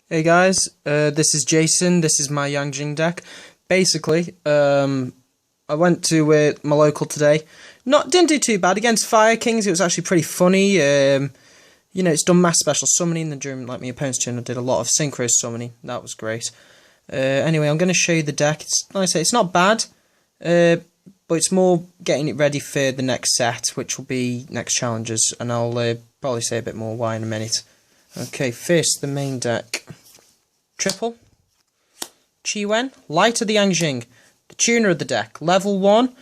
Hey guys, this is Jason. This is my Yang Jing deck. Basically, I went to my local today. Didn't do too bad against Fire Kings. It was actually pretty funny. It's done mass special summoning. Then during my opponent's turn, I did a lot of synchro summoning. That was great. Anyway, I'm going to show you the deck. Like I say, it's not bad, but it's more getting it ready for the next set, which will be next challenges, and I'll probably say a bit more why in a minute. Okay, first the main deck. Triple. Chi-Wen, Light of the Yang Jing, the tuner of the deck. Level 1.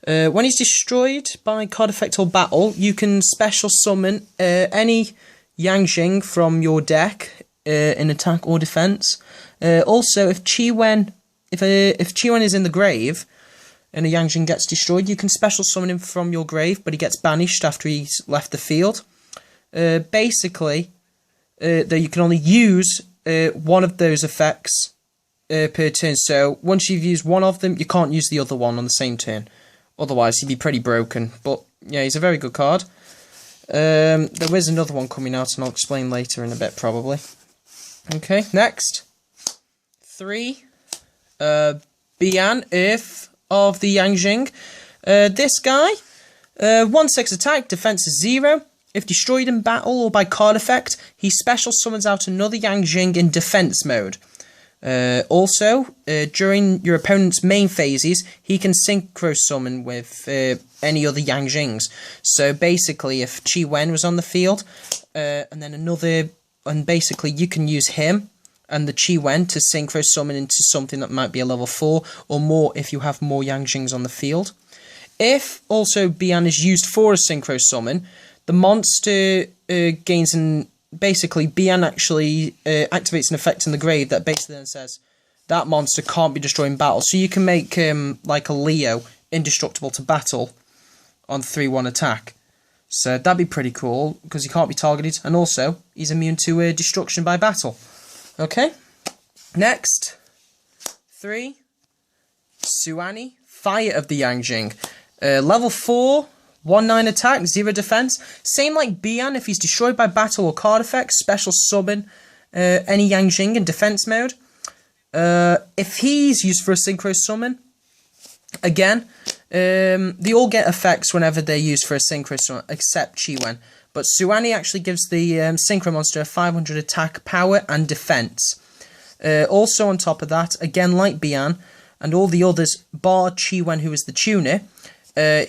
When he's destroyed by card effect or battle, you can special summon any Yang Jing from your deck in attack or defense. Also, if Chi-Wen is in the grave and a Yang Jing gets destroyed, you can special summon him from your grave, but he gets banished after he's left the field. Basically, that you can only use one of those effects per turn. So once you've used one of them, you can't use the other one on the same turn. Otherwise, he'd be pretty broken. But yeah, he's a very good card. There is another one coming out, and I'll explain later in a bit, probably. Okay, next. 3. Bian, Earth of the Yang Jing. This guy, 1/6 attack, defense is 0. If destroyed in battle or by card effect, he special summons out another Yang Jing in defense mode. Also, during your opponent's main phases, he can synchro summon with any other Yang Jings. So basically, if Chi-Wen was on the field, and basically you can use him and the Chi-Wen to synchro summon into something that might be a level 4 or more if you have more Yang Jings on the field. If also Bian is used for a synchro summon, the monster gains an... Basically, Bian actually activates an effect in the grave that basically then says that monster can't be destroyed in battle. So you can make him, like a Leo, indestructible to battle on 3/1 attack. So that'd be pretty cool, because he can't be targeted. And also, he's immune to destruction by battle. Okay. Next. 3. Suani, Fire of the Yang Jing. Level 4. 1/9 attack, 0 defense. Same like Bian, if he's destroyed by battle or card effect, special summon any Yang Jing in defense mode. If he's used for a synchro summon, again, they all get effects whenever they're used for a synchro summon, except Chi-Wen. But Suani actually gives the synchro monster 500 attack, power, and defense. Also on top of that, again like Bian, and all the others, bar Chi-Wen, who is the tuner,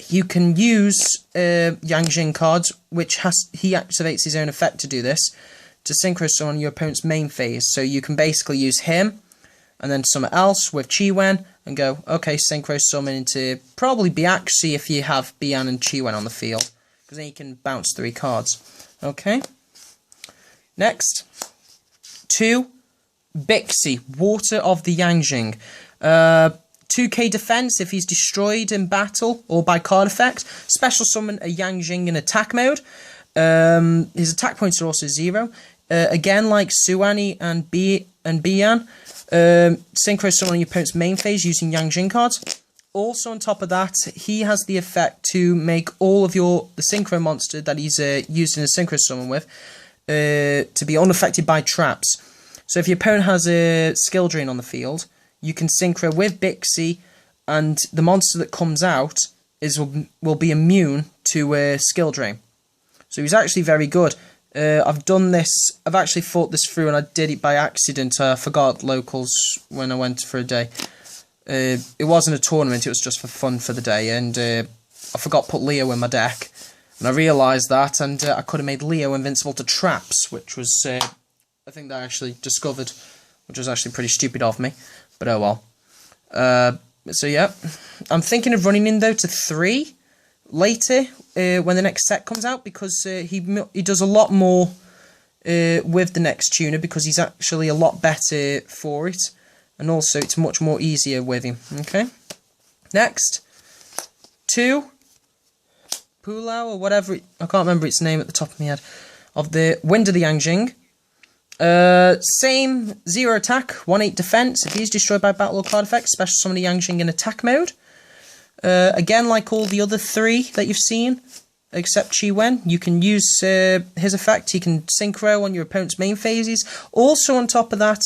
you can use Yang Jing cards, which he activates his own effect to do this, to synchro summon your opponent's main phase. So you can basically use him, and then something else with Chi-Wen, and go, okay, synchro summon into probably Biaxi if you have Bian and Chi-Wen on the field, because then you can bounce 3 cards. Okay. Next. 2. Bixi, Water of the Yang Jing. 2k defense if he's destroyed in battle or by card effect. Special summon a Yang Jing in attack mode. His attack points are also 0. Again, like Suani and Bian, synchro summon your opponent's main phase using Yang Jing cards. Also on top of that, he has the effect to make all of the synchro monster that he's using a synchro summon with to be unaffected by traps. So if your opponent has a skill drain on the field, you can synchro with Bixi, and the monster that comes out will be immune to skill drain. So he's actually very good. I've actually thought this through, and I did it by accident. I forgot locals when I went for a day. It wasn't a tournament, it was just for fun for the day, and I forgot to put Leo in my deck. And I realised that, and I could have made Leo invincible to traps, which was a thing that I actually discovered, which was actually pretty stupid of me. But oh well. So yeah, I'm thinking of running in though to 3 later when the next set comes out, because he does a lot more with the next tuner, because he's actually a lot better for it, and also it's much more easier with him. Okay. Next, 2 Pulau or whatever I can't remember its name at the top of my head, of the Wind of the Yang Jing. Same 0 attack, 1/8 defense. If he's destroyed by battle or card effect, special summon a Yang Jing in attack mode. Again, like all the other 3 that you've seen, except Chi Wen. You can use his effect. He can synchro on your opponent's main phases. Also, on top of that,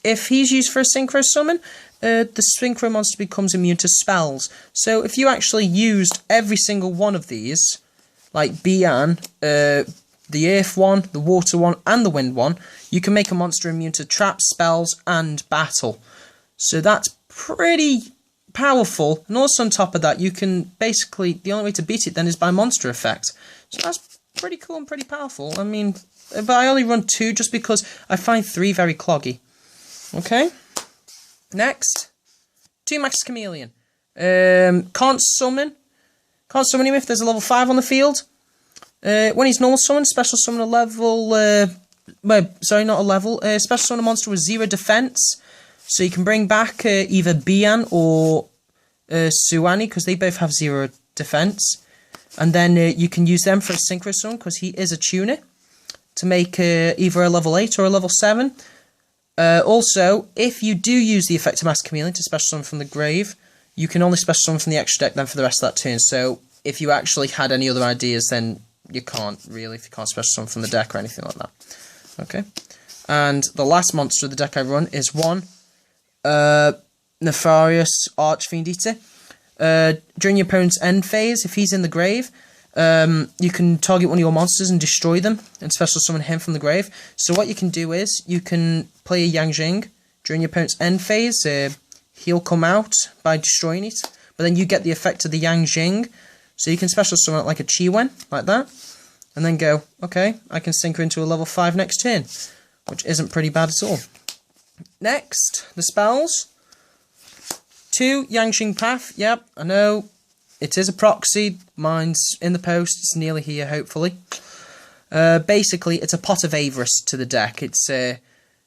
if he's used for a synchro summon, the synchro monster becomes immune to spells. So if you actually used every single one of these, like Bian, the earth one, the water one, and the wind one, you can make a monster immune to traps, spells, and battle. So that's pretty powerful. And also on top of that, you can basically, the only way to beat it then is by monster effect. So that's pretty cool and pretty powerful. I mean, but I only run 2 just because I find 3 very cloggy. Okay. Next, 2 Max Chameleon. Can't summon him if there's a level 5 on the field. When he's normal summon, special summon a level, special summon a monster with 0 defense. So you can bring back either Bian or Suani, because they both have 0 defense. And then you can use them for a synchro summon, because he is a tuner, to make either a level 8 or a level 7. Also, if you do use the effect of Master Chameleon to special summon from the grave, you can only special summon from the extra deck then for the rest of that turn. So if you actually had any other ideas, then you can't really, if you can't special summon from the deck or anything like that. Okay. And the last monster of the deck I run is 1 Nefarious Archfiend Eater. During your opponent's end phase, if he's in the grave, you can target one of your monsters and destroy them and special summon him from the grave. So what you can do is you can play a Yang Jing during your opponent's end phase. He'll come out by destroying it, but then you get the effect of the Yang Jing. So you can special summon it like a Chi Wen, like that, and then go, okay, I can sync her into a level 5 next turn, which isn't pretty bad at all. Next, the spells. 2 Yang Jing Path. Yep, I know. It is a proxy. Mine's in the post. It's nearly here, hopefully. Basically, it's a Pot of Avarice to the deck. It's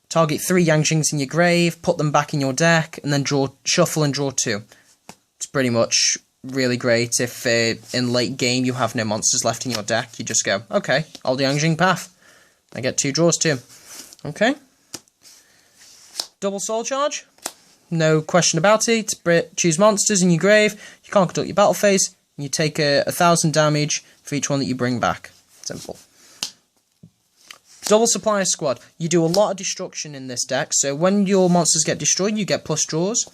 target 3 Yang Jings in your grave, put them back in your deck, and then shuffle and draw 2. It's pretty much really great if in late game you have no monsters left in your deck. You just go, okay, I'll do Yang Jing Path. I get 2 draws too. Okay. Double Soul Charge. No question about it. Choose monsters in your grave. You can't conduct your battle phase. You take 1,000 damage for each one that you bring back. Simple. Double Supplier Squad. You do a lot of destruction in this deck. So when your monsters get destroyed, you get plus draws.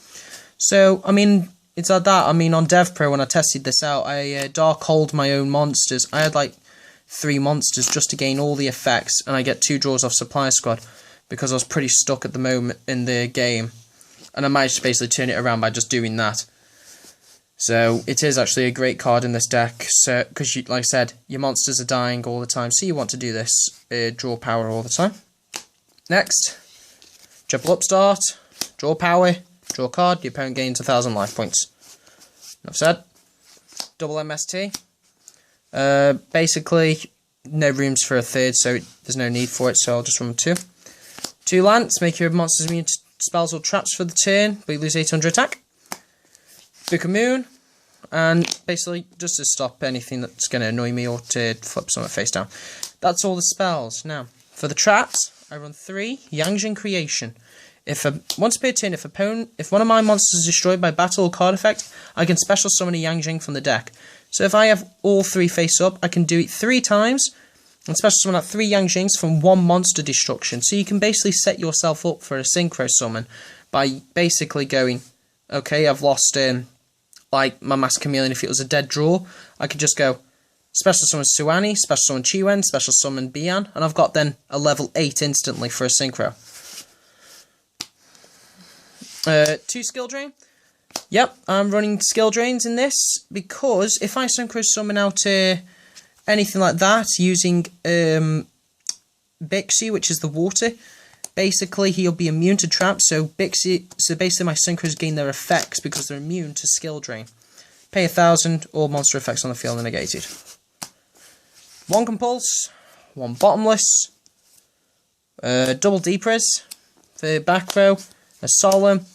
So, I mean, it's like that. I mean, on DevPro, when I tested this out, I Darkhold my own monsters. I had like 3 monsters just to gain all the effects. And I get 2 draws off Supplier Squad, because I was pretty stuck at the moment in the game. And I managed to basically turn it around by just doing that. So it is actually a great card in this deck. So, because, like I said, your monsters are dying all the time. So you want to do this, draw power all the time. Next, triple upstart, draw power, draw card. Your opponent gains 1,000 life points. Enough said. Double MST. Basically, no rooms for a third, so there's no need for it. So I'll just run 2. 2 Lance, make your monsters immune to spells or traps for the turn, but you lose 800 attack. Book of Moon, and basically just to stop anything that's going to annoy me or to flip someone face down. That's all the spells. Now, for the traps, I run 3 Yang Jing Creation. Once per turn, if one of my monsters is destroyed by battle or card effect, I can special summon a Yang Jing from the deck. So if I have all 3 face up, I can do it 3 times, and special summon out 3 Yang Jings from 1 monster destruction. So you can basically set yourself up for a synchro summon by basically going, okay, I've lost like my Master Chameleon. If it was a dead draw, I could just go special summon Suani, special summon Chi Wen, special summon Bian, and I've got then a level 8 instantly for a synchro. 2 Skill Drain. Yep, I'm running skill drains in this because if I synchro summon out anything like that using Bixie, which is the water, basically he'll be immune to traps. So basically my synchros gain their effects because they're immune to skill drain. Pay 1,000, all monster effects on the field are negated. 1 Compulse, 1 Bottomless, double Deep Res for back row, a Solemn,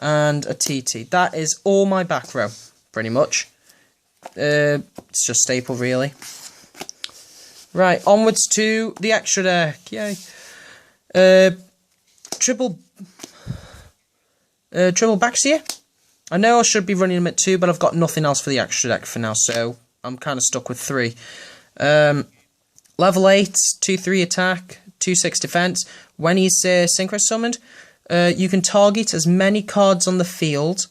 and a TT. That is all my back row, pretty much. It's just staple, really. Right, onwards to the extra deck. Yay. Triple Baxia. I know I should be running them at 2, but I've got nothing else for the extra deck for now, so I'm kind of stuck with 3. Level 8, 2-3 attack, 2-6 defense. When he's synchro summoned, you can target as many cards on the field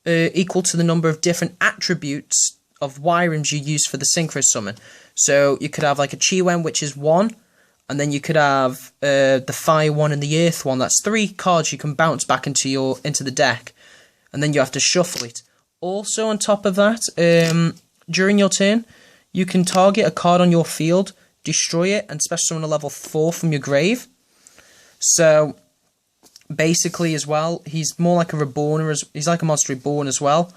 equal to the number of different attributes of Wyrims you use for the synchro summon. So you could have like a Chi-Wen, which is 1, and then you could have the Fire 1 and the Earth 1. That's 3 cards you can bounce back into the deck, and then you have to shuffle it. Also, on top of that, during your turn, you can target a card on your field, destroy it, and special summon a level 4 from your grave. So basically, as well, he's more like a reborner. He's like a monster reborn as well.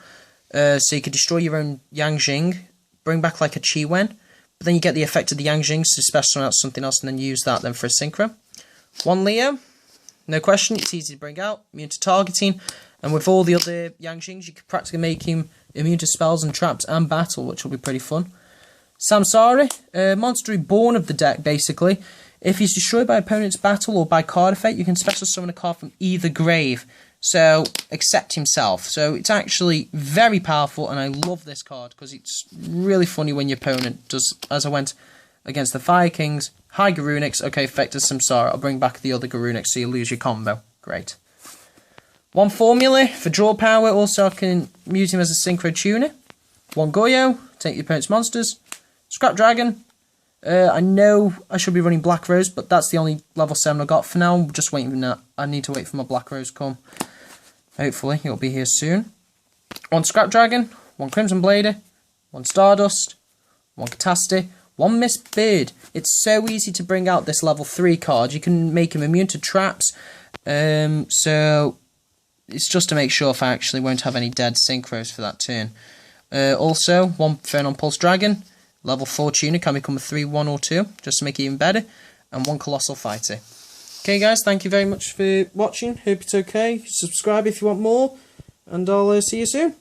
So you could destroy your own Yang Jing, bring back like a Chi-Wen, but then you get the effect of the Yang Jing, so special summon out something else, and then use that then for a synchro. 1 Leo, no question, it's easy to bring out, immune to targeting, and with all the other Yang Jings, you could practically make him immune to spells and traps and battle, which will be pretty fun. Samsari, monster reborn of the deck, basically. If he's destroyed by opponent's battle or by card effect, you can special summon a card from either grave. So, except himself. So, it's actually very powerful, and I love this card, because it's really funny when your opponent does, as I went against the Fire Kings, high Garunix, okay, effect of Samsara, I'll bring back the other Garunix, so you lose your combo. Great. 1 Formula for draw power, also I can use him as a synchro tuner. 1 Goyo, take the opponent's monsters. Scrap Dragon, I know I should be running Black Rose, but that's the only level 7 I got for now. I'm just waiting for that. I need to wait for my Black Rose to come. Hopefully, it'll be here soon. 1 Scrap Dragon, 1 Crimson Blader, 1 Stardust, 1 Catastrophe, 1 Miss Bird. It's so easy to bring out this level 3 card. You can make him immune to traps. So, it's just to make sure if I actually won't have any dead synchros for that turn. Also, 1 Phenom Pulse Dragon. Level 4 tuner can become a 3, 1 or 2, just to make it even better. And 1 Colossal Fighter. Okay guys, thank you very much for watching. Hope it's okay. Subscribe if you want more. And I'll see you soon.